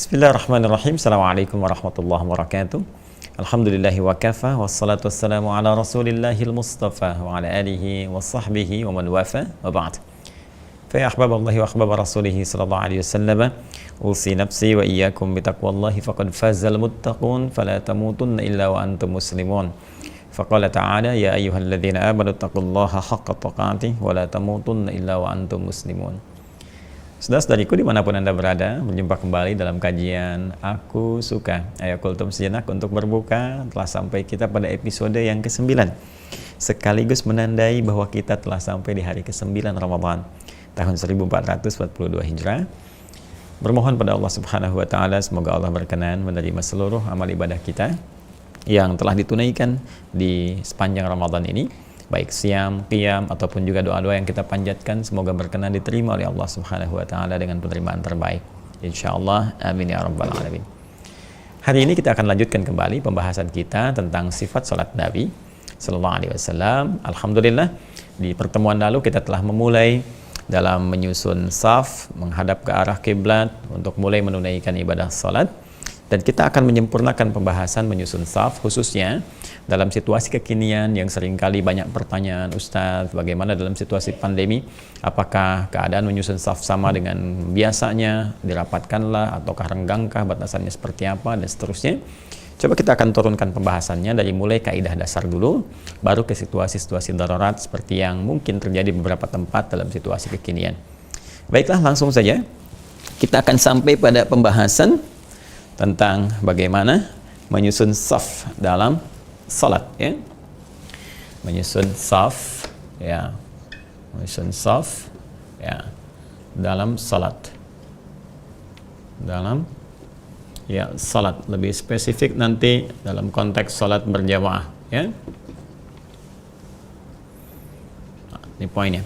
Bismillahirrahmanirrahim. Assalamualaikum warahmatullahi wabarakatuh. Alhamdulillahi wa kafa, wassalatu wassalamu ala rasulillahil mustafa wa ala alihi wa sahbihi wa man wafa wa ba'd. Fa ya ahbaballahi wa ahbab rasulihi sallallahu alaihi wasallam, usi nafsi wa iyyakum bitaqwallahi faqad fazal muttaqun fala tamutunna illa wa antum muslimun. Faqala ta'ala ya ayyuhalladzina amanu taqullaha haqqa tuqatih wa la tamutunna illa wa antum muslimun. Saudara-saudariku dimanapun Anda berada, berjumpa kembali dalam kajian Aku Suka. Ayo kultum sejenak untuk berbuka. Telah sampai kita pada episode yang ke-9, sekaligus menandai bahwa kita telah sampai di hari ke-9 Ramadan tahun 1442 Hijrah. Bermohon pada Allah Subhanahu wa Ta'ala, semoga Allah berkenan menerima seluruh amal ibadah kita yang telah ditunaikan di sepanjang Ramadan ini, baik siam, qiyam, ataupun juga doa-doa yang kita panjatkan, semoga berkenan diterima oleh Allah Subhanahu wa Ta'ala dengan penerimaan terbaik, insyaallah, amin ya rabbal alamin. Hari ini kita akan lanjutkan kembali pembahasan kita tentang sifat salat Nabi sallallahu alaihi wasallam. Alhamdulillah, di pertemuan lalu kita telah memulai dalam menyusun saf menghadap ke arah kiblat untuk mulai menunaikan ibadah salat. Dan kita akan menyempurnakan pembahasan menyusun saf, khususnya dalam situasi kekinian yang seringkali banyak pertanyaan, Ustadz, bagaimana dalam situasi pandemi, apakah keadaan menyusun saf sama dengan biasanya, dirapatkanlah, ataukah renggangkah, batasannya seperti apa, dan seterusnya. Coba kita akan turunkan pembahasannya dari mulai kaidah dasar dulu, baru ke situasi-situasi darurat seperti yang mungkin terjadi beberapa tempat dalam situasi kekinian. Baiklah, langsung saja. Kita akan sampai pada pembahasan tentang bagaimana menyusun saf dalam salat, ya. Menyusun saf, ya. Menyusun saf, ya, dalam salat. Dalam, ya, salat. Lebih spesifik nanti dalam konteks salat berjamaah, ya. Nah, ini poinnya.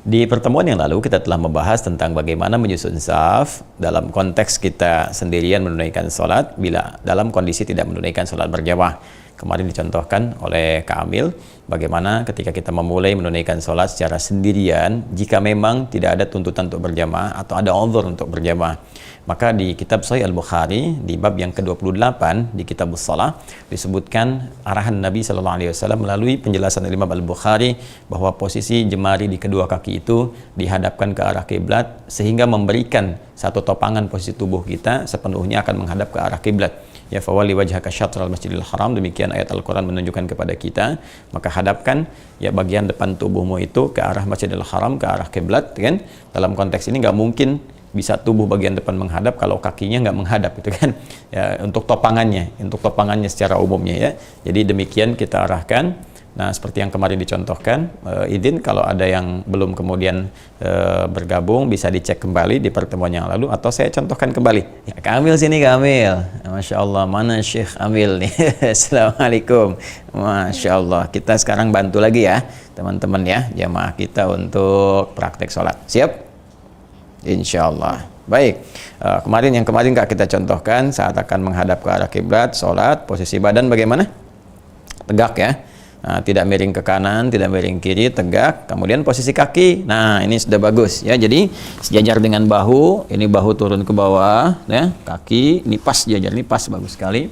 Di pertemuan yang lalu kita telah membahas tentang bagaimana menyusun saf dalam konteks kita sendirian menunaikan sholat bila dalam kondisi tidak menunaikan sholat berjamaah. Kemarin dicontohkan oleh Kak Amil bagaimana ketika kita memulai menunaikan sholat secara sendirian, jika memang tidak ada tuntutan untuk berjamaah atau ada uzur untuk berjamaah, maka di kitab Sahih Al-Bukhari di bab yang ke-28 di kitab Shalah disebutkan arahan Nabi SAW melalui penjelasan Imam Al-Bukhari bahwa posisi jemari di kedua kaki itu dihadapkan ke arah kiblat sehingga memberikan satu topangan posisi tubuh kita sepenuhnya akan menghadap ke arah kiblat. Ya, fawali wajhaka syatral masjidil haram, demikian ayat Al-Quran menunjukkan kepada kita, maka hadapkan ya bagian depan tubuhmu itu ke arah masjidil haram, ke arah kiblat, kan. Dalam konteks ini nggak mungkin bisa tubuh bagian depan menghadap kalau kakinya nggak menghadap, itu kan ya, untuk topangannya secara umumnya, ya. Jadi demikian kita arahkan. Nah, seperti yang kemarin dicontohkan, izin kalau ada yang belum kemudian bergabung bisa dicek kembali di pertemuan yang lalu atau saya contohkan kembali. Ya, Kak Amil sini, Kak Amil. Masya Allah, mana Syekh Amil nih? Assalamualaikum. Masya Allah, kita sekarang bantu lagi ya teman-teman ya, jamaah kita untuk praktek sholat. Siap? Insya Allah. Baik, kemarin Kak kita contohkan saat akan menghadap ke arah kiblat, sholat, posisi badan bagaimana? Tegak ya. Nah, tidak miring ke kanan, tidak miring kiri, tegak. Kemudian posisi kaki, nah ini sudah bagus ya. Jadi sejajar dengan bahu, ini bahu turun ke bawah, ya. Kaki ini pas sejajar, ini pas, bagus sekali.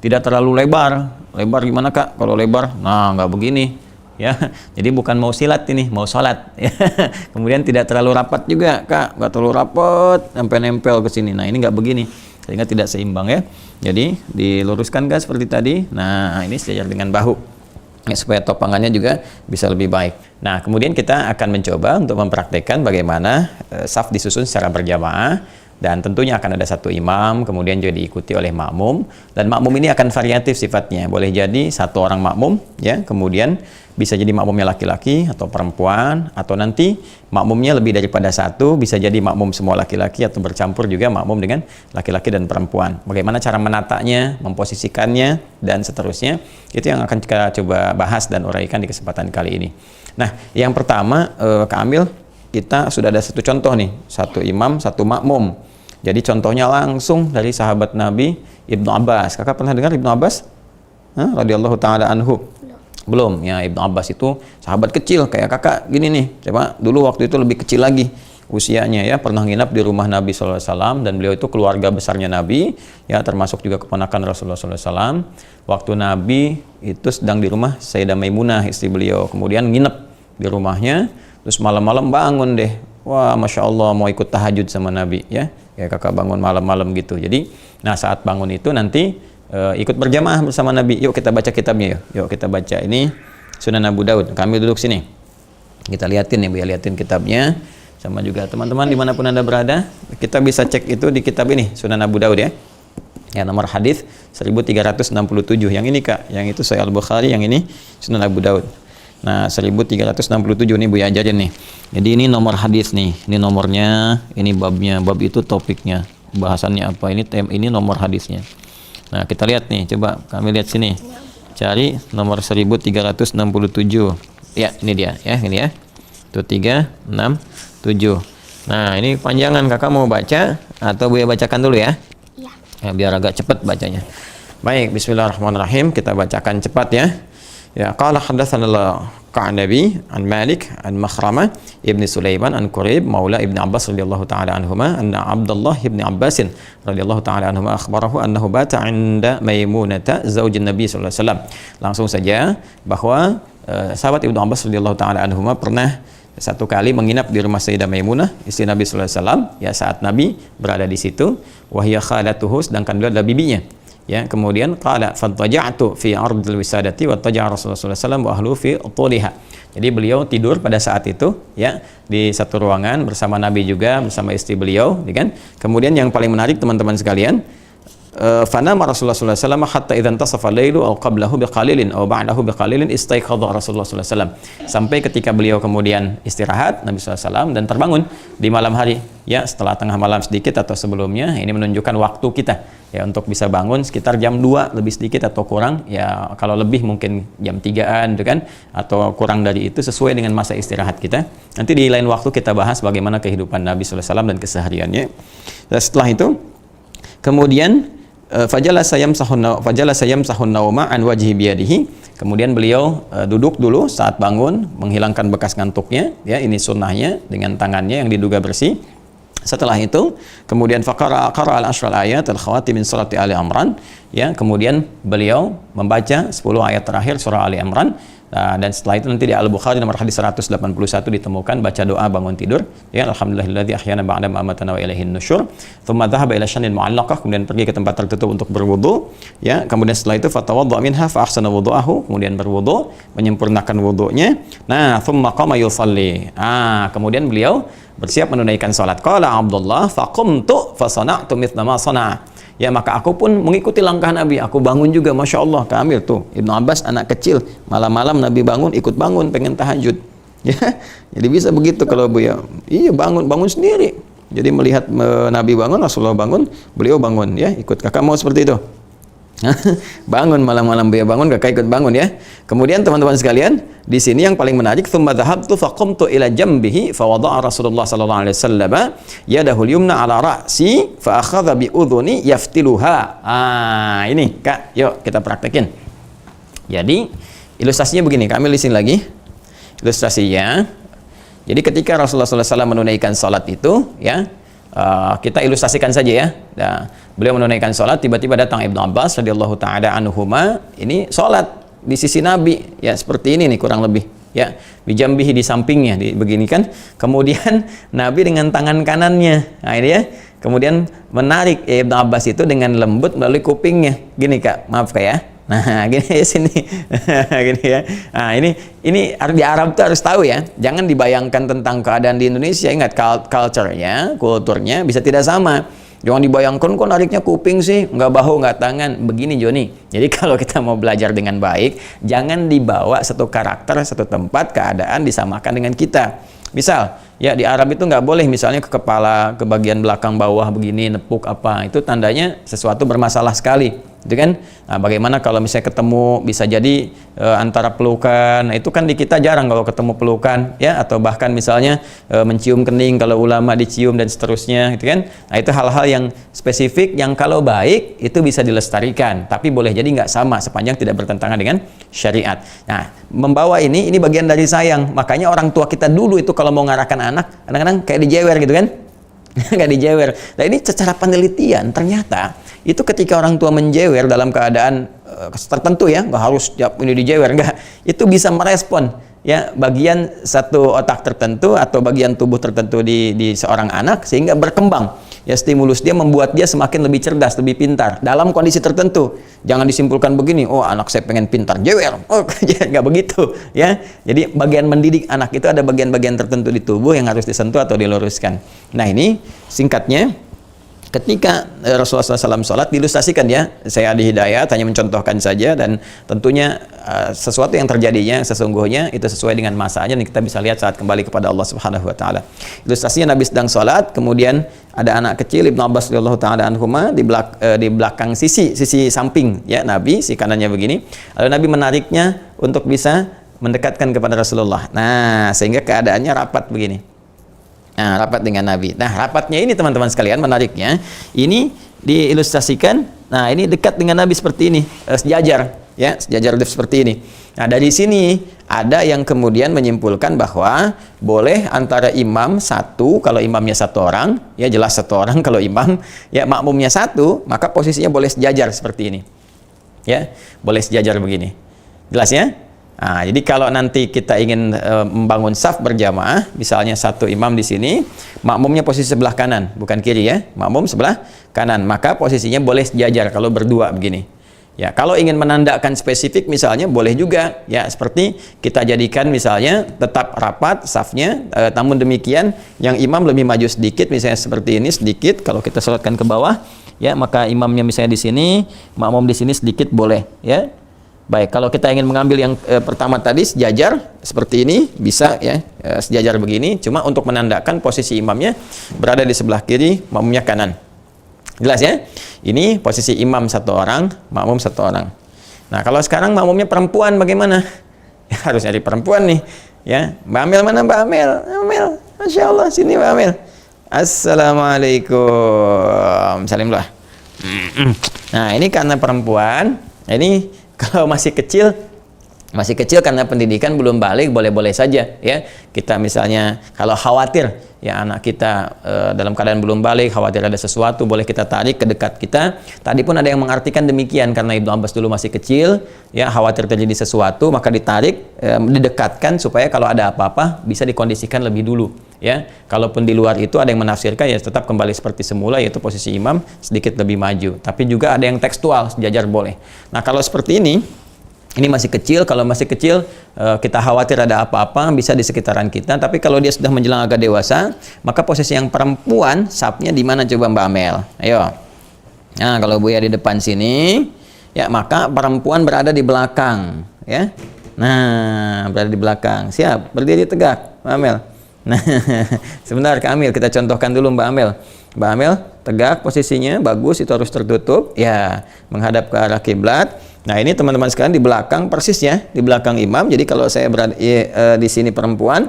Tidak terlalu lebar. Lebar gimana Kak? Kalau lebar, nah nggak begini, ya. Jadi bukan mau silat ini, mau sholat. Ya. Kemudian tidak terlalu rapat juga Kak, nggak terlalu rapat sampai nempel ke sini. Nah ini nggak begini, sehingga tidak seimbang ya. Jadi diluruskan Kak seperti tadi. Nah ini sejajar dengan bahu. Ya, supaya topangannya juga bisa lebih baik. Nah, kemudian kita akan mencoba untuk mempraktekkan bagaimana saf disusun secara berjamaah, dan tentunya akan ada satu imam, kemudian juga diikuti oleh makmum, dan makmum ini akan variatif sifatnya. Boleh jadi satu orang makmum, ya, kemudian bisa jadi makmumnya laki-laki atau perempuan, atau nanti makmumnya lebih daripada satu, bisa jadi makmum semua laki-laki atau bercampur juga makmum dengan laki-laki dan perempuan. Bagaimana cara menatanya, memposisikannya, dan seterusnya, itu yang akan kita coba bahas dan uraikan di kesempatan kali ini. Nah, yang pertama, Kak Amil, kita sudah ada satu contoh nih, satu imam, satu makmum. Jadi contohnya langsung dari sahabat Nabi Ibnu Abbas. Kakak pernah dengar Ibnu Abbas? Radhiyallahu ta'ala anhu. Belum, ya. Ibnu Abbas itu sahabat kecil kayak kakak gini nih. Coba dulu waktu itu lebih kecil lagi. usianya ya, pernah nginap di rumah Nabi SAW, dan beliau itu keluarga besarnya Nabi ya, termasuk juga keponakan Rasulullah SAW. Waktu Nabi itu sedang di rumah Sayyidah Maimunah, istri beliau, kemudian nginep di rumahnya, terus malam-malam bangun deh, wah Masya Allah mau ikut tahajud sama Nabi ya, kakak bangun malam-malam gitu. Jadi nah saat bangun itu nanti ikut berjamaah bersama Nabi, yuk kita baca kitabnya, yuk kita baca ini Sunan Abu Daud. Kami duduk sini, kita liatin nih, biar liatin kitabnya, sama juga teman-teman dimanapun Anda berada, kita bisa cek itu di kitab ini Sunan Abu Daud ya. Ya, nomor hadis 1367. Yang ini Kak, yang itu Sahih Al-Bukhari, yang ini Sunan Abu Daud. Nah, 1367 nih Bu ajarin nih. Jadi ini nomor hadis nih, ini nomornya, ini babnya, bab itu topiknya, bahasannya apa, ini nomor hadisnya. Nah, kita lihat nih, coba kami lihat sini. Cari nomor 1367. Ya, ini dia ya, ini ya. Itu 367. Nah, ini panjangan, Kakak mau baca atau Buya bacakan dulu ya? Iya. Ya, biar agak cepat bacanya. Baik, bismillahirrahmanirrahim, kita bacakan cepat ya. Ya, qala haddatsana Ka'nabi an Malik an Makhramah ibni Sulaiman an Quraib maula ibni Abbas radhiyallahu taala anhuma anna Abdullah ibni Abbas radhiyallahu taala anhuma akhbarahu annahu bata 'inda Maimunata zaujin Nabi sallallahu alaihi wasallam. Langsung saja bahwa sahabat Ibnu Abbas radhiyallahu taala anhuma pernah satu kali menginap di rumah Sayyidah Maimunah, istri Nabi sallallahu alaihi wasallam ya, saat Nabi berada di situ, wa hiya khalatuhu, sedangkan beliau adalah bibinya. Ya, kemudian qala fattaja'tu fi ardil wisadati wa taja'a Rasulullah sallallahu alaihi wasallam wa ahlu fi tuliha. Jadi beliau tidur pada saat itu ya di satu ruangan bersama Nabi juga, bersama istri beliau, ya kan? Kemudian yang paling menarik teman-teman sekalian, fanama Rasulullah sallallahu alaihi wasallam hatta idza intasafa al-lailu aw qablahu biqalilin aw ba'dahu biqalilin istaiqadha Rasulullah sallallahu alaihi wasallam. Sampai ketika beliau kemudian istirahat Nabi sallallahu alaihi wasallam dan terbangun di malam hari ya, setelah tengah malam sedikit atau sebelumnya. Ini menunjukkan waktu kita ya untuk bisa bangun sekitar jam 2 lebih sedikit atau kurang ya, kalau lebih mungkin jam 3-an gitu kan, atau kurang dari itu sesuai dengan masa istirahat kita. Nanti di lain waktu kita bahas bagaimana kehidupan Nabi sallallahu alaihi wasallam dan kesehariannya. Dan setelah itu kemudian fajalasa yamsahun nauma an wajhi biyadihi. Kemudian beliau duduk dulu saat bangun, menghilangkan bekas ngantuknya ya, ini sunnahnya, dengan tangannya yang diduga bersih. Setelah itu kemudian faqara al-ashral ayat al-khawati min surati Ali Imran ya, kemudian beliau membaca 10 ayat terakhir surah Ali Imran. Nah, dan setelah itu nanti di Al-Bukhari nomor hadis 181 ditemukan baca doa bangun tidur ya, alhamdulillahilladzi ahyana ba'da ma amatana wa ilaihin nusyur. Tsumma dhahaba ila syanin mu'allaqah, kemudian pergi ke tempat tertutup untuk berwudu ya. Kemudian setelah itu fatawadda minha fa ahsana wudu'ahu, kemudian berwudu, menyempurnakan wudunya. Nah, tsumma qama yusalli. Kemudian beliau bersiap menunaikan salat. Qala Abdullah faqumtu fa sana'tu mithla ma sana'a. Ya, maka aku pun mengikuti langkah Nabi, aku bangun juga, Masya Allah. Kamil tuh, Ibnu Abbas anak kecil, malam-malam Nabi bangun, ikut bangun, pengen tahajud ya. Jadi bisa begitu kalau Bu ya, iya bangun sendiri. Jadi melihat Nabi bangun, Rasulullah bangun, beliau bangun ya, ikut. Kakak mau seperti itu? Bangun malam-malam beliau bangun, kakak ikut bangun ya. Kemudian teman-teman sekalian, di sini yang paling menarik, tsumma dhahabtu faqumtu ila jambihi fa wada'a Rasulullah sallallahu alaihi wasallam yadahu al-yumna ala ra'si fa akhadha bi udhuni yaftiluha. Ini Kak, yuk kita praktekin. Jadi ilustrasinya begini, kami lisin lagi ilustrasinya. Jadi ketika Rasulullah sallallahu alaihi wasallam menunaikan salat itu ya, kita ilustrasikan saja ya. Nah, beliau menunaikan sholat, tiba-tiba datang Ibnu Abbas radhiyallahu taala anhuma, ini sholat di sisi Nabi ya, seperti ini nih kurang lebih ya, bijambihi, di sampingnya, begini kan. Kemudian Nabi dengan tangan kanannya, nah ini ya, kemudian menarik Ibnu Abbas itu dengan lembut melalui kupingnya, gini Kak, maaf Kak ya. Nah, gini ya sini. Gini ya. Nah, ini di Arab tuh harus tahu ya. Jangan dibayangkan tentang keadaan di Indonesia. Ingat, culture-nya, kulturnya bisa tidak sama. Jangan dibayangkan kok nariknya kuping sih, nggak bahu, nggak tangan. Begini Joni. Jadi kalau kita mau belajar dengan baik, jangan dibawa satu karakter, satu tempat, keadaan disamakan dengan kita. Misal, ya di Arab itu nggak boleh misalnya ke kepala, ke bagian belakang bawah begini, nepuk apa. Itu tandanya sesuatu bermasalah sekali. gitu kan? Nah, bagaimana kalau misalnya ketemu bisa jadi antara pelukan, nah, itu kan di kita jarang kalau ketemu pelukan, ya, atau bahkan misalnya mencium kening kalau ulama dicium dan seterusnya, gitu kan? Nah, itu hal-hal yang spesifik yang kalau baik itu bisa dilestarikan, tapi boleh jadi nggak sama sepanjang tidak bertentangan dengan syariat. Nah, membawa ini bagian dari sayang. Makanya orang tua kita dulu itu kalau mau ngarahkan anak, kadang-kadang kayak dijewer gitu kan? Nggak dijewer. Nah, ini secara penelitian ternyata itu ketika orang tua menjewer dalam keadaan tertentu, ya, nggak harus ini dijewer, nggak, itu bisa merespon, ya, bagian satu otak tertentu atau bagian tubuh tertentu di seorang anak sehingga berkembang, ya, stimulus dia membuat dia semakin lebih cerdas, lebih pintar dalam kondisi tertentu. Jangan disimpulkan begini, oh anak saya pengen pintar, jewer, oh, nggak begitu, ya. Jadi bagian mendidik anak itu ada bagian-bagian tertentu di tubuh yang harus disentuh atau diluruskan. Nah, ini singkatnya ketika Rasulullah SAW sholat diilustrasikan, ya. Saya di Hidayat hanya mencontohkan saja, dan tentunya sesuatu yang terjadinya sesungguhnya itu sesuai dengan masanya, dan kita bisa lihat saat kembali kepada Allah Subhanahu Wa Taala. Ilustrasinya Nabi sedang sholat, kemudian ada anak kecil Ibnu Abbas radhiyallahu taala anhuma di belakang sisi samping, ya, Nabi, si kanannya begini, lalu Nabi menariknya untuk bisa mendekatkan kepada Rasulullah. Nah, sehingga keadaannya rapat begini. Nah, rapat dengan Nabi. Nah, rapatnya ini teman-teman sekalian, menariknya ini diilustrasikan. Nah, ini dekat dengan Nabi seperti ini, sejajar, ya, sejajar seperti ini. Nah, dari sini ada yang kemudian menyimpulkan bahwa boleh antara imam satu, kalau imamnya satu orang, ya, jelas satu orang. Kalau imam, ya, makmumnya satu, maka posisinya boleh sejajar seperti ini, ya, boleh sejajar begini. Jelas, ya? Nah, jadi kalau nanti kita ingin membangun saf berjamaah, misalnya satu imam di sini, makmumnya posisi sebelah kanan, bukan kiri, ya, makmum sebelah kanan, maka posisinya boleh sejajar kalau berdua begini. Ya, kalau ingin menandakan spesifik misalnya boleh juga, ya, seperti kita jadikan misalnya tetap rapat safnya, namun demikian yang imam lebih maju sedikit, misalnya seperti ini sedikit. Kalau kita sholatkan ke bawah, ya, maka imamnya misalnya di sini, makmum di sini sedikit boleh, ya. Baik, kalau kita ingin mengambil yang pertama tadi sejajar seperti ini bisa, ya, sejajar begini, cuma untuk menandakan posisi imamnya berada di sebelah kiri, makmumnya kanan. Jelas, ya? Ini posisi imam satu orang, makmum satu orang. Nah, kalau sekarang makmumnya perempuan bagaimana? Ya, harus nyari perempuan nih, ya. Mbak Amel mana, Mbak Amel? Amel, Masya Allah, sini Mbak Amel. Assalamualaikum, salimlah. Nah, ini karena perempuan, ini kalau masih kecil karena pendidikan belum balik, boleh-boleh saja, ya. Kita misalnya kalau khawatir, ya, anak kita dalam keadaan belum balik, khawatir ada sesuatu, boleh kita tarik ke dekat kita. Tadi pun ada yang mengartikan demikian, karena Ibnu Abbas dulu masih kecil, ya, khawatir terjadi sesuatu, maka ditarik, didekatkan supaya kalau ada apa-apa bisa dikondisikan lebih dulu, ya. Kalaupun di luar itu ada yang menafsirkan, ya, tetap kembali seperti semula, yaitu posisi imam sedikit lebih maju. Tapi juga ada yang tekstual, sejajar boleh. Nah, kalau seperti ini masih kecil. Kalau masih kecil kita khawatir ada apa-apa bisa di sekitaran kita. Tapi kalau dia sudah menjelang agak dewasa, maka posisi yang perempuan safnya di mana coba Mbak Amel? Ayo. Nah, kalau Buya di depan sini, ya, maka perempuan berada di belakang, ya. Nah, berada di belakang. Siap, berdiri tegak, Mbak Amel. Nah, sebentar Kak Amel, kita contohkan dulu Mbak Amel. Mbak Amel tegak posisinya, bagus, itu harus tertutup, ya, menghadap ke arah kiblat. Nah, ini teman-teman sekalian di belakang persis, ya, di belakang imam. Jadi kalau saya berada di sini perempuan,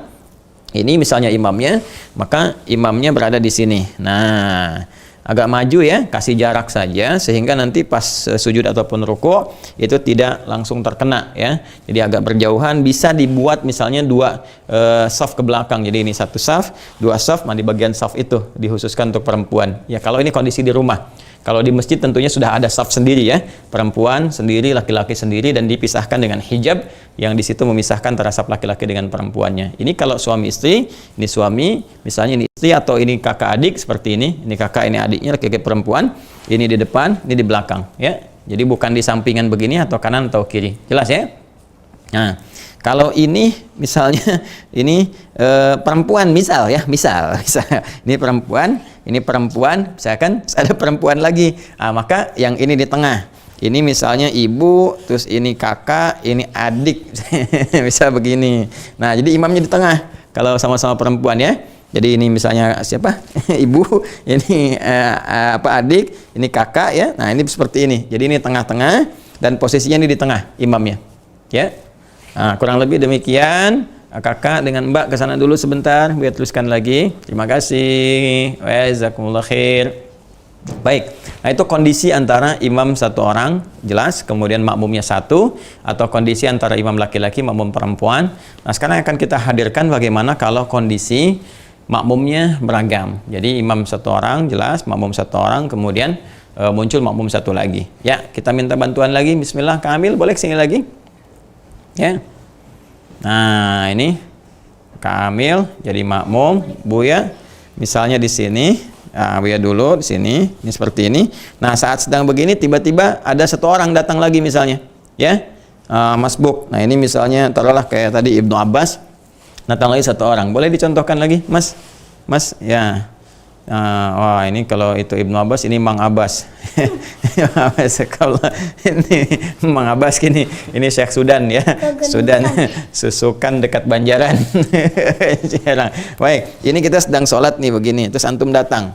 ini misalnya imamnya, maka imamnya berada di sini. Nah, agak maju, ya, kasih jarak saja sehingga nanti pas sujud ataupun ruku itu tidak langsung terkena, ya. Jadi agak berjauhan, bisa dibuat misalnya dua saf ke belakang. Jadi ini satu saf, dua saf, di bagian saf itu dikhususkan untuk perempuan. Ya, kalau ini kondisi di rumah. Kalau di masjid tentunya sudah ada saf sendiri, ya, perempuan sendiri, laki-laki sendiri, dan dipisahkan dengan hijab yang di situ memisahkan antara saf laki-laki dengan perempuannya. Ini kalau suami istri, ini suami, misalnya ini istri atau ini kakak adik seperti ini kakak, ini adiknya, laki-laki perempuan, ini di depan, ini di belakang, ya. Jadi bukan di sampingan begini atau kanan atau kiri. Jelas, ya? Nah, kalau ini misalnya ini perempuan misal ini perempuan misalkan ada perempuan lagi, maka yang ini di tengah, ini misalnya ibu, terus ini kakak, ini adik, bisa begini. Nah, jadi imamnya di tengah kalau sama-sama perempuan, ya. Jadi ini misalnya siapa? Ibu, ini adik, ini kakak ya. Nah, ini seperti ini. Jadi ini tengah-tengah dan posisinya ini di tengah imamnya. Ya. Nah, kurang lebih demikian. Kakak dengan Mbak ke sana dulu sebentar, biar teruskan lagi. Terima kasih. Jazakumullah khair. Baik, nah itu kondisi antara imam satu orang, jelas, kemudian makmumnya satu, atau kondisi antara imam laki-laki, makmum perempuan. Nah sekarang akan kita hadirkan bagaimana kalau kondisi makmumnya beragam. Jadi imam satu orang, jelas, makmum satu orang, kemudian muncul makmum satu lagi. Ya, kita minta bantuan lagi. Bismillah, Kamil, boleh kesini lagi? Ya. Nah ini Kamil jadi makmum, Buya, misalnya di sini. Nah, Buya dulu di sini, ini seperti ini. Nah, saat sedang begini tiba-tiba ada satu orang datang lagi misalnya, ya, masbuk. Nah, ini misalnya taruhlah kayak tadi Ibnu Abbas, datang lagi satu orang. Boleh dicontohkan lagi, Mas? Mas, ya. Wah, ini kalau itu Ibnu Abbas, ini Mang Abbas. Kalau ini Mang Abbas gini, ini Syekh Sudan ya. Sudan, Susukan dekat Banjaran. Baik, ini kita sedang sholat nih begini, terus antum datang.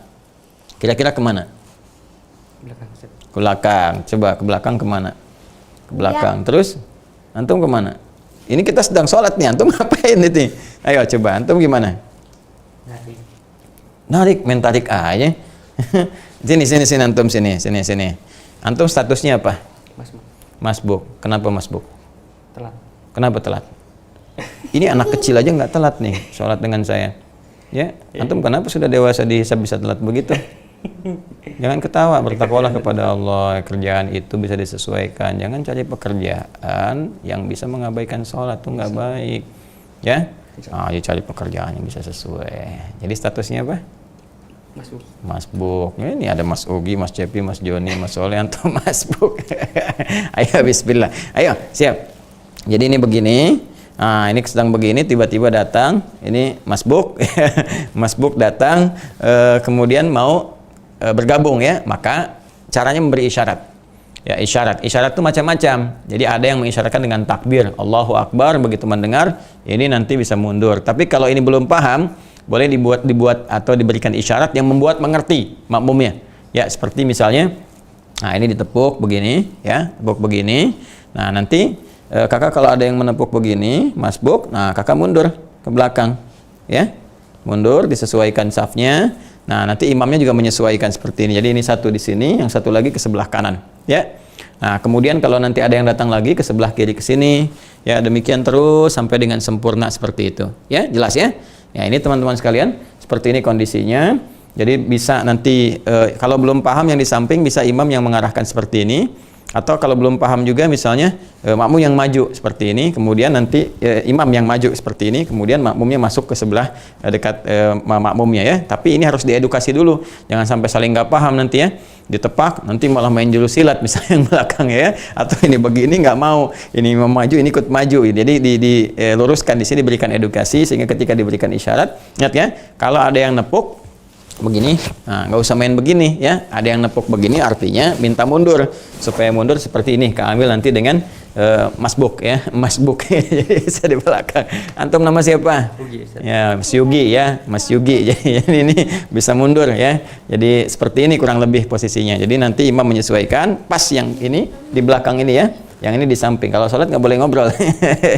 Kira-kira kemana? Belakang. Ke belakang. Coba ke belakang kemana? Ke belakang. Ya. Terus antum kemana? Ini kita sedang sholat nih, antum ngapain itu? Ayo coba, antum gimana? Narik, main tarik aja. Sini antum sini. Antum statusnya apa? Masbuk. Kenapa masbuk? Telat. Kenapa telat? Ini anak kecil aja nggak telat nih sholat dengan saya. Ya, antum kenapa sudah dewasa dihisab bisa telat begitu? Jangan ketawa, bertakwalah kepada Allah. Kerjaan itu bisa disesuaikan. Jangan cari pekerjaan yang bisa mengabaikan sholat, itu nggak baik. Ya? Ya cari pekerjaan yang bisa sesuai. Jadi statusnya apa? Masbuk. Ini ada Mas Ugi, Mas Cepi, Mas Joni, Mas Soleh, antum masbuk. Ayo bismillah. Ayo, siap. Jadi ini begini. Nah, ini sedang begini tiba-tiba datang, ini masbuk. Masbuk datang kemudian mau bergabung ya, maka caranya memberi isyarat. Ya, isyarat itu macam-macam. Jadi ada yang mengisyaratkan dengan takbir, Allahu Akbar, begitu mendengar ini nanti bisa mundur. Tapi kalau ini belum paham, boleh dibuat atau diberikan isyarat yang membuat mengerti makmumnya. Ya, seperti misalnya, nah ini ditepuk begini, ya, tepuk begini. Nah nanti kakak kalau ada yang menepuk begini, masbuk, nah kakak mundur ke belakang, ya, mundur disesuaikan safnya. Nah, nanti imamnya juga menyesuaikan seperti ini. Jadi ini satu di sini, yang satu lagi ke sebelah kanan, ya. Nah, kemudian kalau nanti ada yang datang lagi ke sebelah kiri ke sini, ya demikian terus sampai dengan sempurna seperti itu. Ya, jelas ya? Ya, ini teman-teman sekalian, seperti ini kondisinya. Jadi bisa nanti kalau belum paham yang di samping bisa imam yang mengarahkan seperti ini. Atau kalau belum paham juga misalnya makmum yang maju seperti ini, kemudian nanti imam yang maju seperti ini, kemudian makmumnya masuk ke sebelah dekat makmumnya ya. Tapi ini harus diedukasi dulu, jangan sampai saling nggak paham nanti ya, ditepak nanti malah main jurus silat misalnya yang belakang ya, atau ini begini nggak mau, ini mau maju ini ikut maju. Jadi diluruskan di sini, diberikan edukasi sehingga ketika diberikan isyarat, ingat ya, kalau ada yang nepuk begini, nah nggak usah main begini ya. Ada yang nepuk begini artinya minta mundur, supaya mundur seperti ini. Kamil nanti dengan masbuk ya, masbuk. Jadi bisa di belakang. Antum nama siapa? Ugi, ya, Mas Yugi ya, Mas Yugi. Jadi ini bisa mundur ya. Jadi seperti ini kurang lebih posisinya. Jadi nanti imam menyesuaikan pas yang ini di belakang ini ya, yang ini di samping. Kalau sholat nggak boleh ngobrol.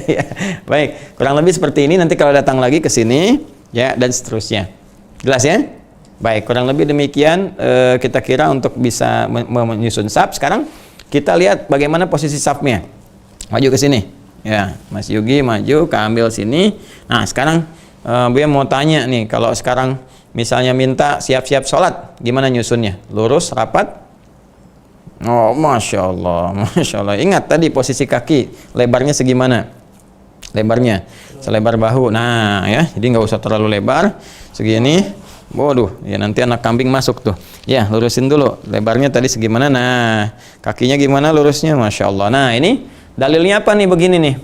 Ya. Baik, kurang lebih seperti ini. Nanti kalau datang lagi ke sini ya, dan seterusnya. Jelas ya? Baik, kurang lebih demikian kita kira untuk bisa menyusun saf. Sekarang kita lihat bagaimana posisi safnya. Maju ke sini. Ya, Mas Yugi maju, Kamil sini. Nah, sekarang Buya mau tanya nih, kalau sekarang misalnya minta siap-siap sholat, gimana nyusunnya? Lurus, rapat? Oh, Masya Allah, Masya Allah. Ingat tadi posisi kaki, lebarnya segimana? Lebarnya selebar bahu. Nah, ya, jadi nggak usah terlalu lebar. Segini. Waduh, ya nanti anak kambing masuk tuh. Ya, lurusin dulu. Lebarnya tadi segimana? Nah, kakinya gimana lurusnya? Masya Allah. Nah, ini dalilnya apa nih begini nih?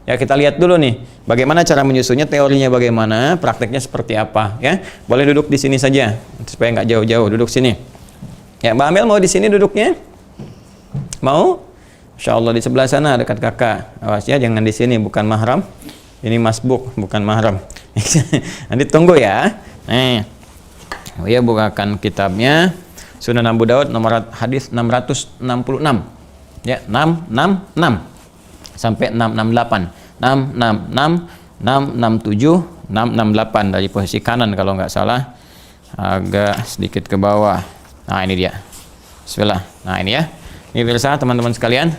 Ya, kita lihat dulu nih. Bagaimana cara menyusunnya, teorinya bagaimana, prakteknya seperti apa. Ya, boleh duduk di sini saja supaya nggak jauh-jauh. Duduk sini. Ya, Mbak Amel mau di sini duduknya? Mau? Masya Allah, di sebelah sana dekat kakak. Awas ya, jangan di sini, bukan mahram. Ini masbuk, bukan mahram. Nanti tunggu ya. Ya, bukakan kitabnya Sunan Abu Daud nomor hadis 666. Ya, 666 sampai 668. 666, 667, 668 dari posisi kanan kalau nggak salah. Agak sedikit ke bawah. Nah, ini dia. Bismillah. Nah, ini ya. Ini pemirsa teman-teman sekalian.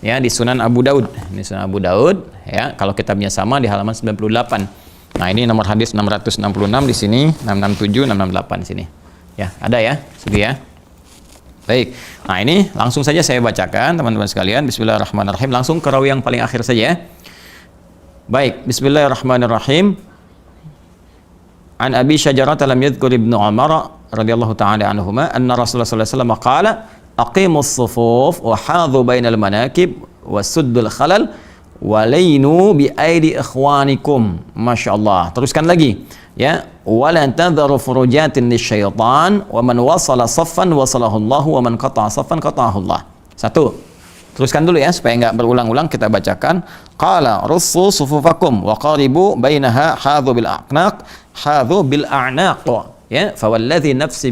Ya, di Sunan Abu Daud. Ini Sunan Abu Daud ya. Kalau kitabnya sama di halaman 98. Nah, ini nomor hadis 666 di sini, 667, 668 di sini. Ya, ada ya, segi ya. Baik. Nah, ini langsung saja saya bacakan teman-teman sekalian. Bismillahirrahmanirrahim. Langsung ke rawi yang paling akhir saja ya. Baik, bismillahirrahmanirrahim. An Abi Syajarah lam yadhkur Ibnu Umar radhiyallahu taala anhuma anna Rasulullah sallallahu alaihi wasallam qala aqimus sufuf wa hadhu bainal manakib wasuddul khalal walainu bi aidi ikhwanikum. masyaallah. Teruskan lagi ya, wala tadharu furujatin lisyaitan wa man wasala saffan wasalahu Allah wa man qata'a saffan qata'ahu Allah. Satu. Teruskan dulu ya supaya enggak berulang-ulang, kita bacakan. Qala russu sufufakum wa qaribu bainaha hadhu bil a'naq hadhu bil a'naq ya fawalladhi nafsi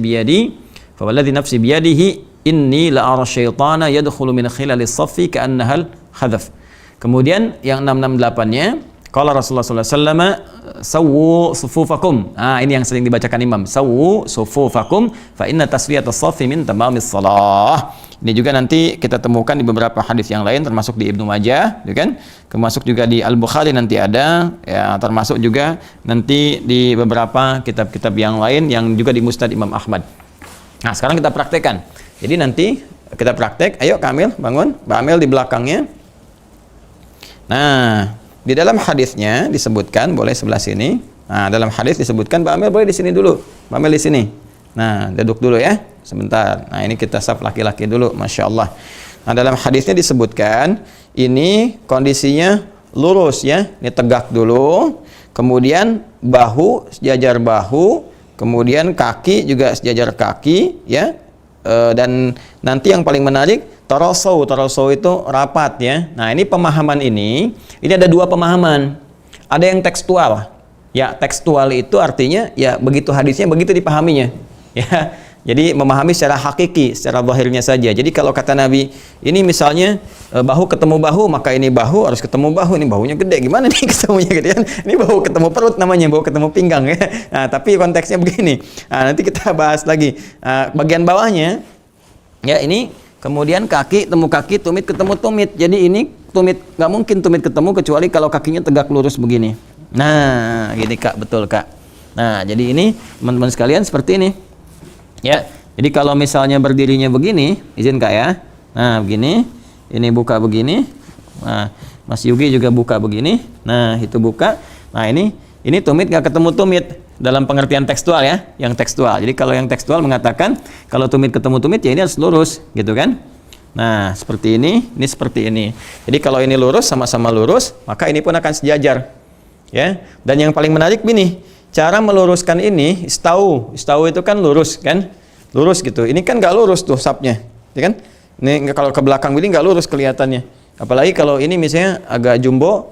biyadihi inni la ara syaitana yadkhulu min khilalis saffi ka'annahal khadhaf. Kemudian yang 668-nya qala Rasulullah sallallahu alaihi wasallam sawwu sufufakum. Ini yang sering dibacakan imam. Sawwu sufufakum fa inna taswiyatas saffi min tamamis shalah. Ini juga nanti kita temukan di beberapa hadis yang lain, termasuk di Ibnu Majah, ya kan? Termasuk juga di Al-Bukhari nanti ada, ya, termasuk juga nanti di beberapa kitab-kitab yang lain yang juga di Musnad Imam Ahmad. Nah, sekarang kita praktekkan. Jadi nanti kita praktek. Ayo Kamil, bangun. Mbak Amel di belakangnya. Nah, di dalam hadisnya disebutkan, boleh sebelah sini. Nah, dalam hadis disebutkan, Mbak Amel boleh di sini dulu. Mbak Amel di sini. Nah, duduk dulu ya, sebentar. Nah, ini kita saf laki-laki dulu, Masya Allah. Nah, dalam hadisnya disebutkan, ini kondisinya lurus ya, ini tegak dulu. Kemudian bahu, sejajar bahu. Kemudian kaki juga sejajar kaki ya. Dan nanti yang paling menarik, tarasau itu rapat ya. Nah, ini pemahaman ini ada dua pemahaman. Ada yang tekstual. Ya, tekstual itu artinya ya begitu hadisnya begitu dipahaminya. Ya, jadi memahami secara hakiki, secara zahirnya saja. Jadi kalau kata Nabi, ini misalnya bahu ketemu bahu, maka ini bahu harus ketemu bahu. Ini bahunya gede, gimana nih ketemunya gitu kan? Ini bahu ketemu perut namanya, bahu ketemu pinggang ya. Nah, tapi konteksnya begini. Nah, nanti kita bahas lagi. Bagian bawahnya, ya ini kemudian kaki temu kaki, tumit ketemu tumit. Jadi ini tumit, nggak mungkin tumit ketemu kecuali kalau kakinya tegak lurus begini. Nah, gini Kak, betul Kak. Nah, jadi ini teman-teman sekalian seperti ini. Ya, jadi kalau misalnya berdirinya begini, izin Kak ya. Nah, begini, ini buka begini. Nah, Mas Yugi juga buka begini. Nah, itu buka. Nah, ini tumit nggak ketemu tumit dalam pengertian tekstual ya, yang tekstual. Jadi kalau yang tekstual mengatakan kalau tumit ketemu tumit ya ini harus lurus, gitu kan? Nah, seperti ini seperti ini. Jadi kalau ini lurus sama-sama lurus, maka ini pun akan sejajar. Ya. Dan yang paling menarik begini. Cara meluruskan ini, istau itu kan lurus kan, lurus gitu. Ini kan nggak lurus tuh sapnya, ya kan? Ini kalau ke belakang ini nggak lurus kelihatannya. Apalagi kalau ini misalnya agak jumbo,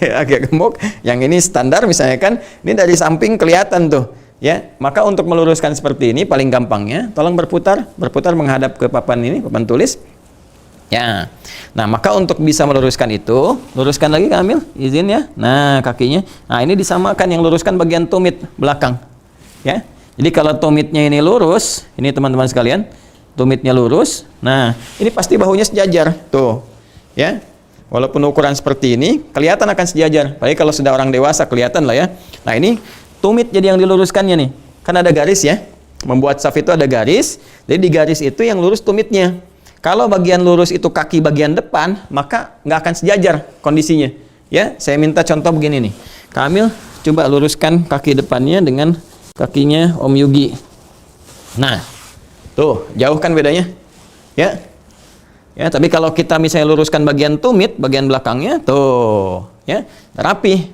agak gemuk. Yang ini standar misalnya kan, ini dari samping kelihatan tuh, ya. Maka untuk meluruskan seperti ini paling gampangnya, tolong berputar menghadap ke papan ini, papan tulis. Ya, nah maka untuk bisa meluruskan itu, luruskan lagi Kamil, izin ya. Nah kakinya, nah ini disamakan yang luruskan bagian tumit belakang, ya. Jadi kalau tumitnya ini lurus, ini teman-teman sekalian, tumitnya lurus. Nah ini pasti bahunya sejajar, tuh, ya. Walaupun ukuran seperti ini, kelihatan akan sejajar. Tapi kalau sudah orang dewasa kelihatan lah ya. Nah ini tumit jadi yang diluruskannya nih, kan ada garis ya. Membuat saf itu ada garis, jadi di garis itu yang lurus tumitnya. Kalau bagian lurus itu kaki bagian depan, maka nggak akan sejajar kondisinya. Ya, saya minta contoh begini nih. Kamil, coba luruskan kaki depannya dengan kakinya Om Yugi. Nah, tuh jauh kan bedanya? Ya, ya. Tapi kalau kita misalnya luruskan bagian tumit, bagian belakangnya, tuh, ya, rapi.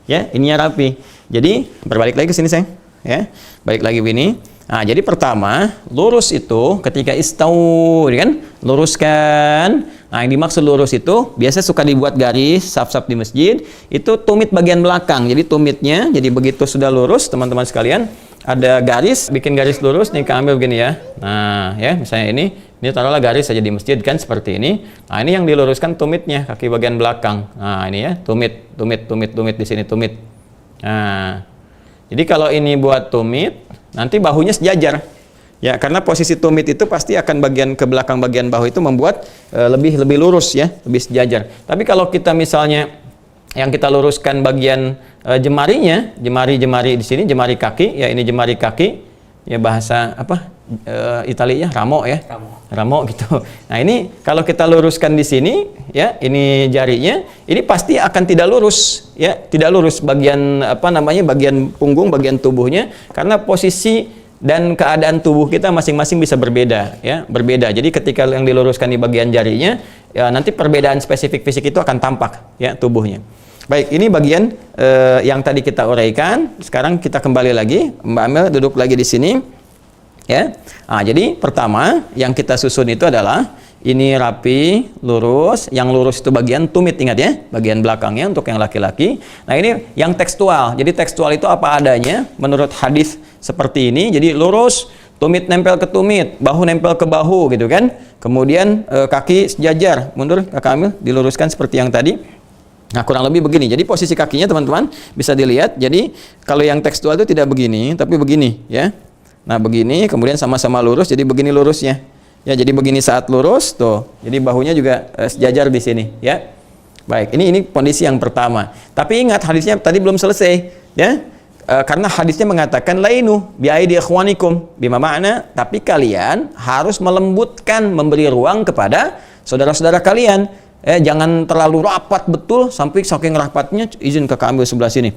Ya, ininya rapi. Jadi berbalik lagi ke sini sayang. Ya, balik lagi begini. Nah, jadi pertama, lurus itu ketika istau, kan? Luruskan. Nah, yang dimaksud lurus itu biasa suka dibuat garis saf-saf di masjid, itu tumit bagian belakang. Jadi tumitnya, jadi begitu sudah lurus, teman-teman sekalian, ada garis, bikin garis lurus nih, ambil begini ya. Nah, ya, misalnya ini taruhlah garis saja di masjid kan seperti ini. Nah, ini yang diluruskan tumitnya, kaki bagian belakang. Nah, ini ya, tumit di sini tumit. Nah, jadi kalau ini buat tumit, nanti bahunya sejajar. Ya, karena posisi tumit itu pasti akan bagian ke belakang bagian bahu itu membuat lebih lurus ya, lebih sejajar. Tapi kalau kita misalnya yang kita luruskan bagian jemarinya, jemari di sini, jemari kaki, ya ini jemari kaki, ya bahasa apa? Italia ramo ya. Ramo gitu. Nah, ini kalau kita luruskan di sini, ya, ini jarinya, ini pasti akan tidak lurus, ya, tidak lurus bagian apa namanya, bagian punggung, bagian tubuhnya, karena posisi dan keadaan tubuh kita masing-masing bisa berbeda, ya, berbeda. Jadi ketika yang diluruskan di bagian jarinya, ya, nanti perbedaan spesifik fisik itu akan tampak, ya, tubuhnya. Baik, ini bagian yang tadi kita uraikan. Sekarang kita kembali lagi, Mbak Amel duduk lagi di sini, ya. Nah, jadi pertama yang kita susun itu adalah ini rapi, lurus. Yang lurus itu bagian tumit, ingat ya, bagian belakangnya untuk yang laki-laki. Nah, ini yang tekstual. Jadi tekstual itu apa adanya menurut hadis seperti ini. Jadi lurus, tumit nempel ke tumit, bahu nempel ke bahu gitu kan. Kemudian kaki sejajar, mundur Kakak Amil, diluruskan seperti yang tadi. Nah, kurang lebih begini. Jadi posisi kakinya teman-teman bisa dilihat. Jadi kalau yang tekstual itu tidak begini, tapi begini ya. Nah, begini, kemudian sama-sama lurus, jadi begini lurusnya. Ya, jadi begini saat lurus tuh. Jadi bahunya juga sejajar di sini, ya. Baik, ini kondisi yang pertama. Tapi ingat hadisnya tadi belum selesai, ya. Karena hadisnya mengatakan lainu bi aidi ikhwanikum, bima makna, tapi kalian harus melembutkan, memberi ruang kepada saudara-saudara kalian. Jangan terlalu rapat betul sampai saking rapatnya, izin Kakak ambil sebelah sini.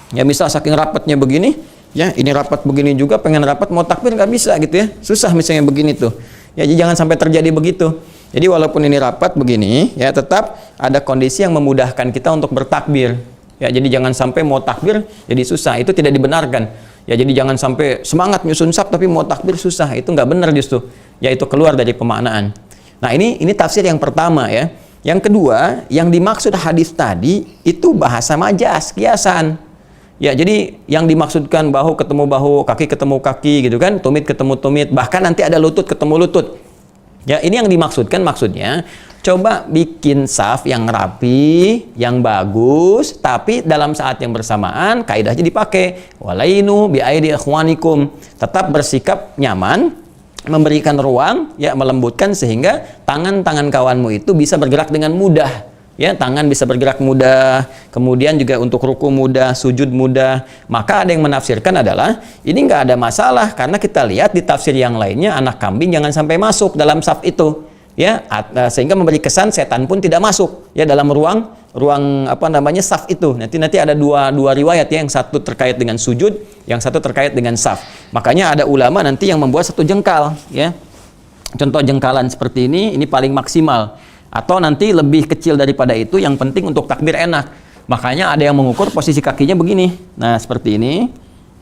Ya, misal saking rapatnya begini, ya, ini rapat begini juga, pengen rapat mau takbir nggak bisa gitu ya, susah misalnya begini tuh. Ya, jadi jangan sampai terjadi begitu. Jadi walaupun ini rapat begini, ya, tetap ada kondisi yang memudahkan kita untuk bertakbir. Ya, jadi jangan sampai mau takbir jadi susah, itu tidak dibenarkan. Ya, jadi jangan sampai semangat nyusun saf tapi mau takbir susah, itu nggak benar justru. Ya, itu keluar dari pemaknaan. Nah, ini tafsir yang pertama ya. Yang kedua, yang dimaksud hadis tadi itu bahasa majas, kiasan. Ya, jadi yang dimaksudkan bahu ketemu bahu, kaki ketemu kaki gitu kan, tumit ketemu tumit, bahkan nanti ada lutut ketemu lutut. Ya, ini yang dimaksudkan, maksudnya coba bikin saf yang rapi, yang bagus, tapi dalam saat yang bersamaan kaidahnya dipakai walainu bi aidi ikhwanikum, tetap bersikap nyaman, memberikan ruang, ya, melembutkan sehingga tangan-tangan kawanmu itu bisa bergerak dengan mudah. Ya, tangan bisa bergerak mudah, kemudian juga untuk ruku mudah, sujud mudah. Maka ada yang menafsirkan adalah ini nggak ada masalah karena kita lihat di tafsir yang lainnya anak kambing jangan sampai masuk dalam saf itu, ya, sehingga memberi kesan setan pun tidak masuk ya dalam ruang apa namanya saf itu. Nanti ada dua riwayat ya, yang satu terkait dengan sujud, yang satu terkait dengan saf. Makanya ada ulama nanti yang membuat satu jengkal, ya. Contoh jengkalan seperti ini paling maksimal. Atau nanti lebih kecil daripada itu, yang penting untuk takbir enak. Makanya ada yang mengukur posisi kakinya begini. Nah, seperti ini.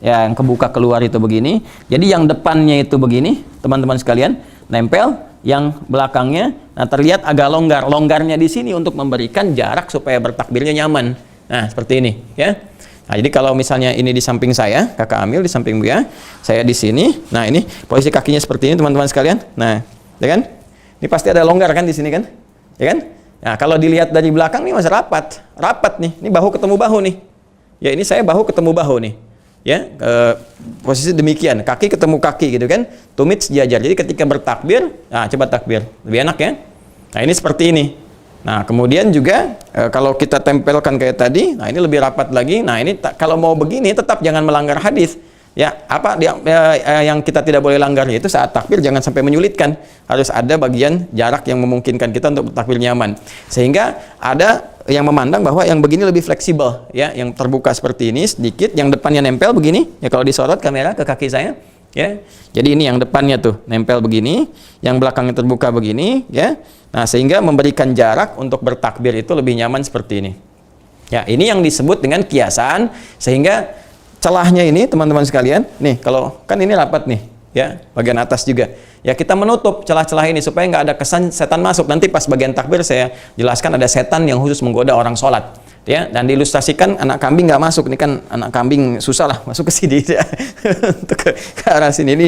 Ya, yang kebuka keluar itu begini. Jadi yang depannya itu begini, teman-teman sekalian, nempel, yang belakangnya nah terlihat agak longgar. Longgarnya di sini untuk memberikan jarak supaya bertakbirnya nyaman. Nah, seperti ini, ya. Nah, jadi kalau misalnya ini di samping saya, Kakak Amil di samping Buya, saya di sini. Nah, ini posisi kakinya seperti ini, teman-teman sekalian. Nah, ya kan? Ini pasti ada longgar kan di sini kan? Ya kan? Nah, kalau dilihat dari belakang nih masih rapat nih. Ini bahu ketemu bahu nih. Ya, ini saya bahu ketemu bahu nih. Ya, posisi demikian, kaki ketemu kaki gitu kan, tumit sejajar. Jadi ketika bertakbir, nah coba takbir, lebih enak ya. Nah, ini seperti ini. Nah, kemudian juga kalau kita tempelkan kayak tadi, nah ini lebih rapat lagi. Nah, ini kalau mau begini tetap jangan melanggar hadis. Ya, apa yang kita tidak boleh langgar itu saat takbir jangan sampai menyulitkan. Harus ada bagian jarak yang memungkinkan kita untuk bertakbir nyaman. Sehingga ada yang memandang bahwa yang begini lebih fleksibel, ya, yang terbuka seperti ini sedikit, yang depannya nempel begini. Ya, kalau disorot kamera ke kaki saya, ya. Jadi ini yang depannya tuh nempel begini, yang belakangnya terbuka begini, ya. Nah, sehingga memberikan jarak untuk bertakbir itu lebih nyaman seperti ini. Ya, ini yang disebut dengan kiasan, sehingga celahnya ini teman-teman sekalian, nih kalau kan ini rapat nih, ya bagian atas juga. Ya kita menutup celah-celah ini supaya nggak ada kesan setan masuk. Nanti pas bagian takbir saya jelaskan ada setan yang khusus menggoda orang sholat. Ya, dan diilustrasikan anak kambing nggak masuk. Ini kan anak kambing susah lah masuk ke sini. Untuk ke arah sini ini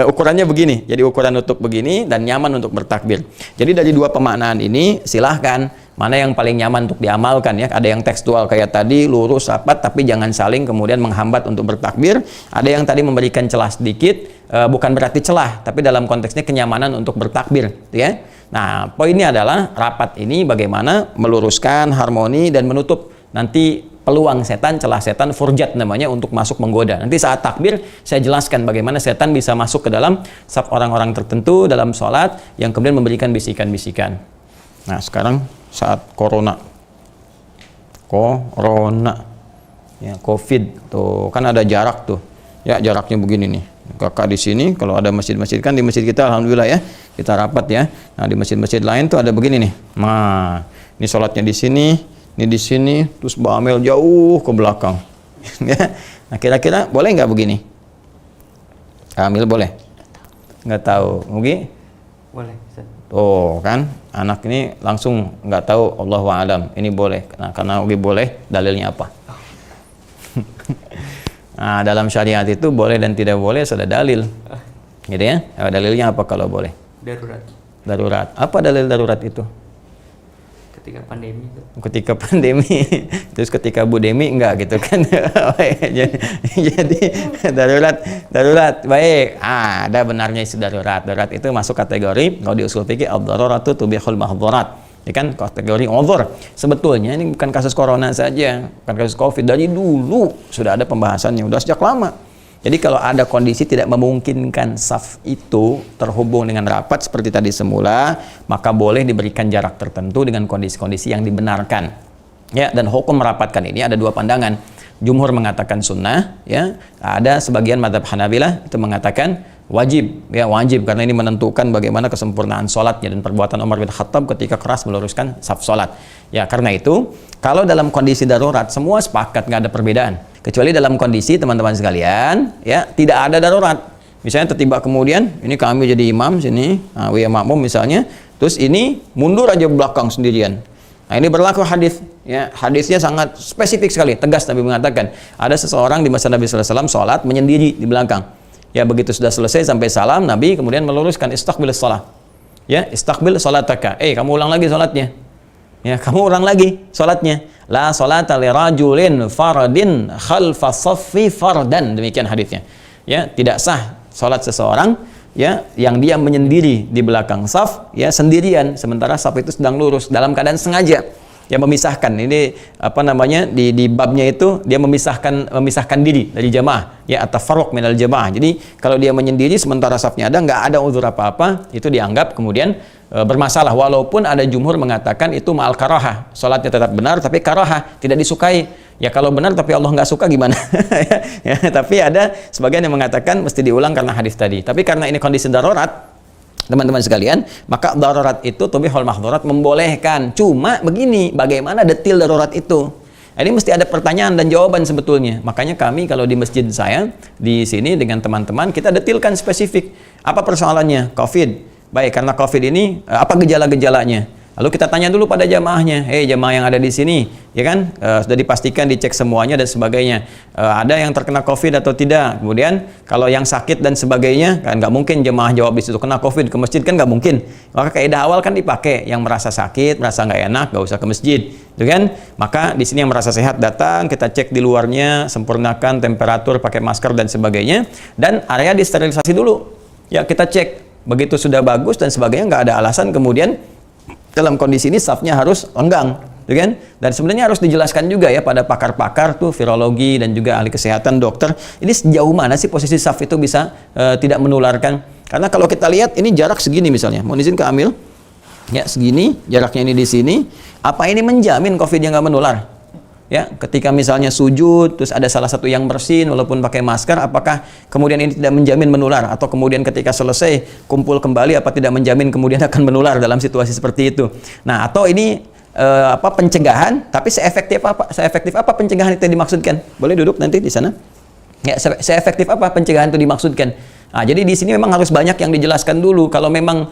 ukurannya begini. Jadi ukuran nutup begini dan nyaman untuk bertakbir. Jadi dari dua pemaknaan ini silahkan mana yang paling nyaman untuk diamalkan ya. Ada yang tekstual kayak tadi lurus rapat tapi jangan saling kemudian menghambat untuk bertakbir. Ada yang tadi memberikan celah sedikit, bukan berarti celah tapi dalam konteksnya kenyamanan untuk bertakbir ya. Nah, poinnya adalah rapat ini bagaimana meluruskan harmoni dan menutup nanti peluang setan, celah setan, furjat namanya untuk masuk menggoda. Nanti saat takbir saya jelaskan bagaimana setan bisa masuk ke dalam saf orang-orang tertentu dalam sholat yang kemudian memberikan bisikan-bisikan. Nah, sekarang saat corona ya, COVID tuh kan ada jarak tuh ya, jaraknya begini nih. Kakak di sini kalau ada masjid-masjid kan di masjid kita alhamdulillah ya kita rapat ya. Nah di masjid-masjid lain tuh ada begini nih. Nah ini sholatnya di sini, ini di sini, terus Mbak Amel jauh ke belakang. Ya. Nah kira-kira boleh nggak begini? Amel boleh? Nggak tahu, Mugi? Boleh. Oh kan anak ini langsung nggak tahu Allahu a'lam ini boleh. Nah karena Mugi boleh dalilnya apa? Nah, dalam syariat itu boleh dan tidak boleh sudah dalil. Gitu ya. Dalilnya apa kalau boleh? Darurat. Darurat. Apa dalil darurat itu? Ketika pandemi. Ketika pandemi. Terus ketika budemi enggak gitu kan. Jadi darurat. Baik. Ada benarnya isu darurat. Darurat itu masuk kategori kalau di usul fikih ad-daruratu tubihul mahdzurat. Ini kan kategori uzur. Sebetulnya ini bukan kasus corona saja, bukan kasus COVID. Dari dulu sudah ada pembahasannya, sudah sejak lama. Jadi kalau ada kondisi tidak memungkinkan saf itu terhubung dengan rapat seperti tadi semula, maka boleh diberikan jarak tertentu dengan kondisi-kondisi yang dibenarkan. Ya, dan hukum merapatkan ini ada dua pandangan. Jumhur mengatakan sunnah, ya. Ada sebagian mazhab Hanabilah itu mengatakan wajib, ya wajib karena ini menentukan bagaimana kesempurnaan sholatnya dan perbuatan Umar bin Khattab ketika keras meluruskan saf sholat. Ya karena itu kalau dalam kondisi darurat semua sepakat nggak ada perbedaan. Kecuali dalam kondisi teman-teman sekalian, ya tidak ada darurat. Misalnya tertiba kemudian ini kami jadi imam sini, Wia makmum misalnya, terus ini mundur aja belakang sendirian. Nah ini berlaku hadis, ya hadisnya sangat spesifik sekali, tegas Nabi mengatakan ada seseorang di masa Nabi SAW sholat menyendiri di belakang. Ya begitu sudah selesai sampai salam, Nabi kemudian meluruskan istaqbil shalah. Ya, istaqbil shalataka. Kamu ulang lagi salatnya. Ya, kamu ulang lagi salatnya. La salata li rajulin fardin khalfa saffi fardan. Demikian hadisnya. Ya, tidak sah salat seseorang ya yang dia menyendiri di belakang saf ya sendirian sementara saf itu sedang lurus dalam keadaan sengaja. Ya memisahkan ini apa namanya di babnya itu dia memisahkan diri dari jamaah ya at-tafarruq minal jamaah. Jadi kalau dia menyendiri sementara safnya nggak ada uzur apa-apa itu dianggap kemudian bermasalah walaupun ada jumhur mengatakan itu ma'al karahah, salatnya tetap benar tapi karahah tidak disukai. Ya kalau benar tapi Allah nggak suka gimana? Ya, tapi ada sebagian yang mengatakan mesti diulang karena hadis tadi. Tapi karena ini kondisi darurat teman-teman sekalian, maka darurat itu tubihul mahdzurat membolehkan. Cuma begini, bagaimana detil darurat itu? Ini mesti ada pertanyaan dan jawaban sebetulnya. Makanya kami kalau di masjid saya di sini dengan teman-teman kita detilkan spesifik. Apa persoalannya? COVID. Baik, karena COVID ini apa gejala-gejalanya? Lalu kita tanya dulu pada jamaahnya, jamaah yang ada di sini, ya kan, sudah dipastikan dicek semuanya dan sebagainya, ada yang terkena COVID atau tidak. Kemudian kalau yang sakit dan sebagainya, kan nggak mungkin jamaah jawab di situ kena COVID ke masjid kan nggak mungkin. Maka kaidah awal kan dipakai, yang merasa sakit, merasa nggak enak, nggak usah ke masjid, gitu kan? Maka di sini yang merasa sehat datang, kita cek di luarnya, sempurnakan temperatur, pakai masker dan sebagainya, dan area disterilisasi dulu. Ya kita cek, begitu sudah bagus dan sebagainya, nggak ada alasan kemudian dalam kondisi ini safnya harus lenggang, kan? Dan sebenarnya harus dijelaskan juga ya pada pakar-pakar tuh virologi dan juga ahli kesehatan dokter. Ini sejauh mana sih posisi saf itu bisa tidak menularkan? Karena kalau kita lihat ini jarak segini misalnya, mohon izin ke Amil, ya segini jaraknya ini di sini. Apa ini menjamin COVID-nya nggak menular? Ya, ketika misalnya sujud, terus ada salah satu yang bersin walaupun pakai masker, apakah kemudian ini tidak menjamin menular? Atau kemudian ketika selesai kumpul kembali, apa tidak menjamin kemudian akan menular dalam situasi seperti itu? Nah, atau ini pencegahan, tapi seefektif apa pencegahan itu dimaksudkan? Boleh duduk nanti di sana. Ya, seefektif apa pencegahan itu dimaksudkan? Nah, jadi di sini memang harus banyak yang dijelaskan dulu. Kalau memang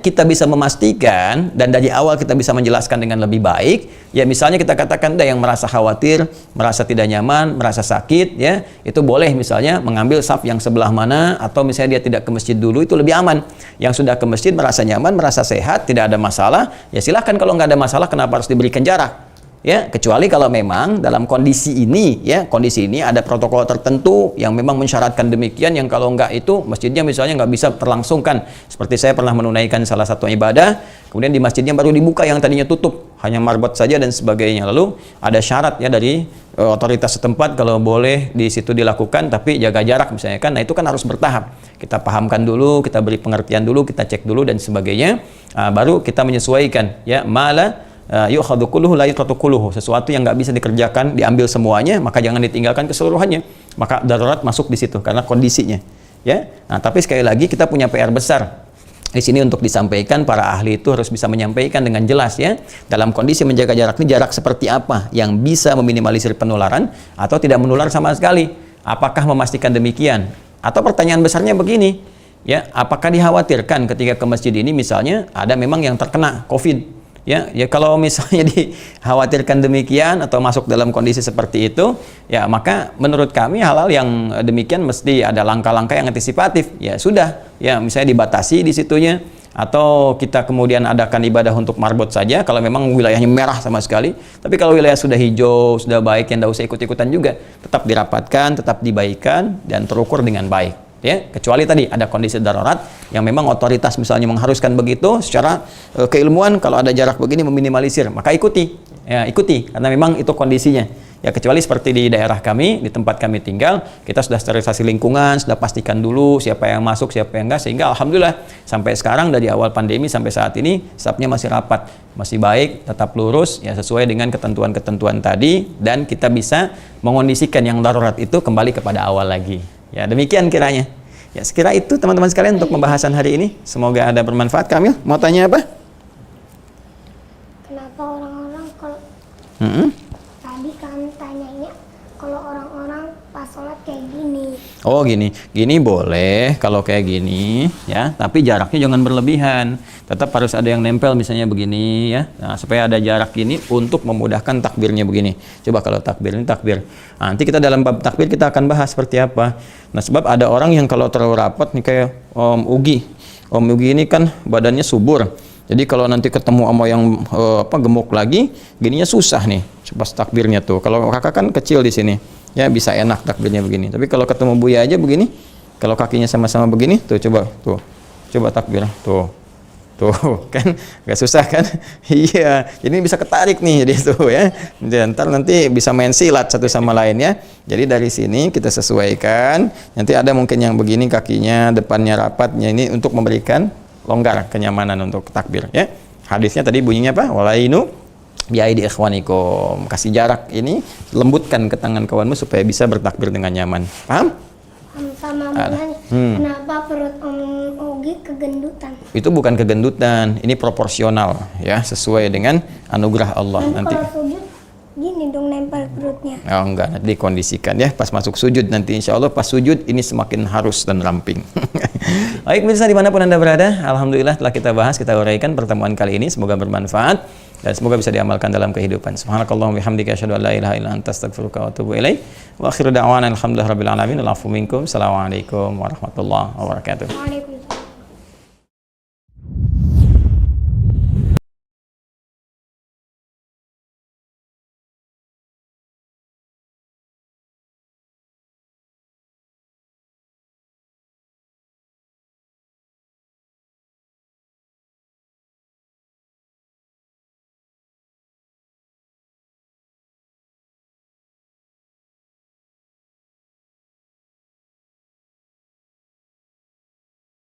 kita bisa memastikan dan dari awal kita bisa menjelaskan dengan lebih baik, ya misalnya kita katakan yang merasa khawatir, merasa tidak nyaman, merasa sakit, ya itu boleh misalnya mengambil saf yang sebelah mana, atau misalnya dia tidak ke masjid dulu, itu lebih aman. Yang sudah ke masjid merasa nyaman, merasa sehat, tidak ada masalah, ya silahkan. Kalau nggak ada masalah, kenapa harus diberikan jarak? Ya, kecuali kalau memang dalam kondisi ini, ya kondisi ini ada protokol tertentu yang memang mensyaratkan demikian, yang kalau enggak itu masjidnya misalnya nggak bisa terlangsungkan. Seperti saya pernah menunaikan salah satu ibadah, kemudian di masjidnya baru dibuka yang tadinya tutup, hanya marbot saja dan sebagainya. Lalu ada syarat ya dari otoritas setempat kalau boleh di situ dilakukan, tapi jaga jarak misalnya kan. Nah itu kan harus bertahap. Kita pahamkan dulu, kita beri pengertian dulu, kita cek dulu dan sebagainya. Baru kita menyesuaikan. Ya malah yukhadhu kulluhu la yutratu kulluhu, sesuatu yang nggak bisa dikerjakan diambil semuanya, maka jangan ditinggalkan keseluruhannya. Maka darurat masuk di situ karena kondisinya, ya. Nah, tapi sekali lagi kita punya PR besar di sini untuk disampaikan. Para ahli itu harus bisa menyampaikan dengan jelas, ya, dalam kondisi menjaga jarak ini, jarak seperti apa yang bisa meminimalisir penularan atau tidak menular sama sekali. Apakah memastikan demikian? Atau pertanyaan besarnya begini, ya, apakah dikhawatirkan ketika ke masjid ini misalnya ada memang yang terkena COVID? Ya, kalau misalnya dikhawatirkan demikian atau masuk dalam kondisi seperti itu, ya maka menurut kami hal-hal yang demikian mesti ada langkah-langkah yang antisipatif. Ya sudah, ya misalnya dibatasi di situnya, atau kita kemudian adakan ibadah untuk marbot saja kalau memang wilayahnya merah sama sekali. Tapi kalau wilayah sudah hijau, sudah baik, yang tidak usah ikut-ikutan juga, tetap dirapatkan, tetap dibaikan dan terukur dengan baik. Ya, kecuali tadi ada kondisi darurat yang memang otoritas misalnya mengharuskan begitu, secara keilmuan kalau ada jarak begini meminimalisir, maka ikuti. Ya, ikuti karena memang itu kondisinya. Ya, kecuali seperti di daerah kami, di tempat kami tinggal, kita sudah sterilisasi lingkungan, sudah pastikan dulu siapa yang masuk, siapa yang enggak, sehingga alhamdulillah sampai sekarang dari awal pandemi sampai saat ini stafnya masih rapat, masih baik, tetap lurus, ya sesuai dengan ketentuan-ketentuan tadi, dan kita bisa mengondisikan yang darurat itu kembali kepada awal lagi. Ya, demikian kiranya. Ya, sekira itu teman-teman sekalian untuk pembahasan hari ini. Semoga ada bermanfaat. Kamil, mau tanya apa? Kenapa orang-orang kalau tadi kami tanyanya kalau orang-orang pas sholat kayak gini? Oh gini boleh kalau kayak gini, ya. Tapi jaraknya jangan berlebihan. Tetap harus ada yang nempel misalnya begini, ya. Nah, supaya ada jarak ini untuk memudahkan takbirnya begini. Coba kalau takbir ini takbir. Nah, nanti kita dalam bab takbir kita akan bahas seperti apa. Nah, sebab ada orang yang kalau terlalu rapat nih kayak Om Ugi. Om Ugi ini kan badannya subur. Jadi kalau nanti ketemu sama yang gemuk lagi, gininya susah nih. Pas takbirnya tuh. Kalau kakak kan kecil di sini, ya bisa enak takbirnya begini. Tapi kalau ketemu Buya aja begini, kalau kakinya sama-sama begini, tuh coba takbir, tuh kan gak susah kan? Iya, ini bisa ketarik nih jadi tuh ya. Dan ntar nanti bisa main silat satu sama lain ya. Jadi dari sini kita sesuaikan. Nanti ada mungkin yang begini kakinya depannya rapatnya, ini untuk memberikan longgar kenyamanan untuk takbir ya. Hadisnya tadi bunyinya apa? Walainu biaidi ikhwanikum. Kasih jarak ini, lembutkan ke tangan kawanmu supaya bisa bertakbir dengan nyaman. Paham? Sama nanya, kenapa perut Om Ogi kegendutan? Itu bukan kegendutan, ini proporsional ya, sesuai dengan anugerah Allah. Nanti kalau sujud gini dong nempel perutnya. Oh enggak, nanti dikondisikan ya pas masuk sujud nanti, insya Allah pas sujud ini semakin harus dan ramping. Baik pemirsa dimanapun Anda berada, alhamdulillah telah kita bahas, kita uraikan pertemuan kali ini, semoga bermanfaat dan semoga bisa diamalkan dalam kehidupan. Subhanakallahumma bihamdika asyhadu an la ilaha illa anta astaghfiruka wa atubu ilaik. Wa akhiru da'wana alhamdulillahirabbil alamin. Assalamualaikum warahmatullahi wabarakatuh. Waalaikumsalam.